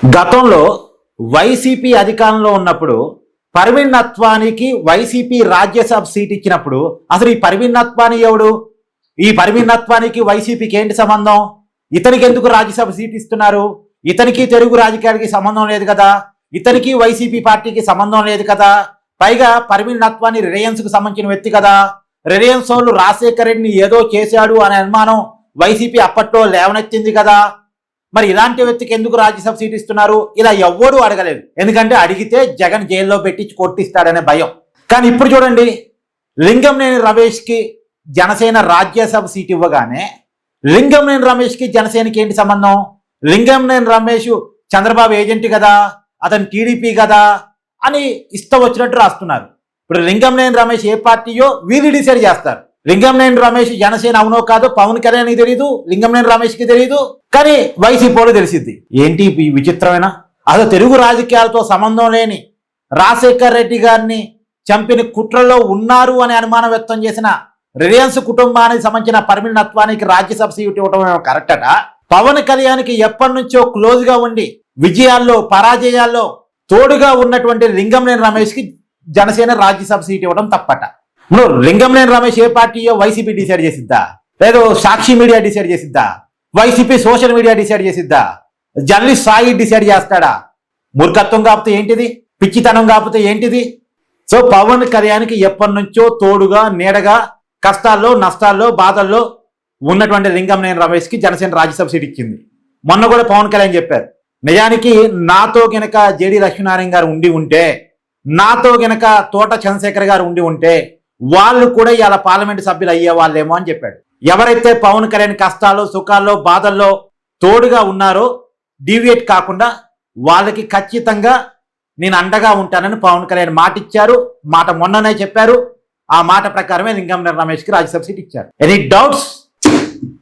గతంలో వైసీపీ అధికారంలో ఉన్నప్పుడు పర్వీన్ నత్వానికి వైసీపీ రాజ్యసభ సీట్ ఇచ్చినప్పుడు అసలు ఈ పర్వీన్ నత్వాని ఎవడు? ఈ పర్వీన్ నత్వానికి వైసీపీకి ఏంటి సంబంధం? ఇతనికి ఎందుకు రాజ్యసభ సీట్ ఇస్తున్నారు? ఇతనికి తెలుగు రాజకీయాలకి సంబంధం లేదు కదా, ఇతనికి వైసీపీ పార్టీకి సంబంధం లేదు కదా. పైగా పర్వీన్ నత్వాని రిలయన్స్కు సంబంధించిన వ్యక్తి కదా. రిలయన్స్ వాళ్ళు రాజశేఖర రెడ్డిని ఏదో చేశాడు అనే అనుమానం వైసీపీ అప్పట్లో లేవనెత్తింది కదా. మరి ఇలాంటి వ్యక్తికి ఎందుకు రాజ్యసభ సీట్ ఇస్తున్నారు? ఇలా ఎవ్వరూ అడగలేదు. ఎందుకంటే అడిగితే జగన్ జైల్లో పెట్టించి కొట్టిస్తాడనే భయం. కానీ ఇప్పుడు చూడండి, లింగంనేని రమేష్కి జనసేన రాజ్యసభ సీట్ ఇవ్వగానే లింగంనేని రమేష్కి జనసేనకి ఏంటి సంబంధం? లింగంనేని రమేష్ చంద్రబాబు ఏజెంట్ కదా, అతను టీడీపీ కదా అని ఇష్టం వచ్చినట్టు రాస్తున్నారు. ఇప్పుడు లింగంనేని రమేష్ ఏ పార్టీయో వీళ్ళు డిసైడ్ చేస్తారు. లింగంనేని రమేష్ జనసేన అవునో కాదో పవన్ కళ్యాణ్కి తెలియదు, లింగంనేని రమేష్కి తెలియదు, కానీ వైసీపీలో తెలిసిద్ది. ఏంటి విచిత్రమైన? అసలు తెలుగు రాజకీయాలతో సంబంధం లేని రాజశేఖర్ రెడ్డి గారిని చంపిన కుట్రలో ఉన్నారు అని అనుమానం వ్యక్తం చేసిన రిలయన్స్ కుటుంబానికి సంబంధించిన పర్వీన్ నత్వానికి రాజ్యసభ సీట్ ఇవ్వడం కరెక్ట్ అట? పవన్ కళ్యాణ్కి ఎప్పటి నుంచో క్లోజ్ గా ఉండి విజయాల్లో పరాజయాల్లో తోడుగా ఉన్నటువంటి లింగంనేని రమేష్కి జనసేన రాజ్యసభ సీట్ ఇవ్వడం తప్పట. ఇప్పుడు లింగంనేని రమేష్ ఏ పార్టీయో వైసీపీ డిసైడ్ చేసిద్దా? లేదో సాక్షి మీడియా డిసైడ్ చేసిద్దా? వైసీపీ సోషల్ మీడియా డిసైడ్ చేసిద్దా? జర్నలిస్ట్ సాయి డిసైడ్ చేస్తాడా? మూర్ఖత్వం కాకపోతే ఏంటిది? పిచ్చితనం కాకపోతే ఏంటిది? సో పవన్ కళ్యాణ్కి ఎప్పటి నుంచో తోడుగా నీడగా కష్టాల్లో నష్టాల్లో బాధల్లో ఉన్నటువంటి లింగంనేని రమేష్కి జనసేన రాజ్యసభ సీట్ ఇచ్చింది. మొన్న కూడా పవన్ కళ్యాణ్ చెప్పారు, నిజానికి నాతో గనక జేడి లక్ష్మీనారాయణ గారు ఉండి ఉంటే, నాతో గనక తోట చంద్రశేఖర్ గారు ఉండి ఉంటే వాళ్ళు కూడా ఇలా పార్లమెంట్ సభ్యులు అయ్యే వాళ్ళేమో అని చెప్పాడు. ఎవరైతే పవన్ కళ్యాణ్ కష్టాల్లో సుఖాల్లో బాధల్లో తోడుగా ఉన్నారో డీవియేట్ కాకుండా వాళ్ళకి ఖచ్చితంగా నేను అండగా ఉంటానని పవన్ కళ్యాణ్ మాట ఇచ్చారు. మాట మొన్ననే చెప్పారు. ఆ మాట ప్రకారమే లింగంనేని రమేష్కి రాజ్యసభ సీట్ ఇచ్చారు. Any doubts?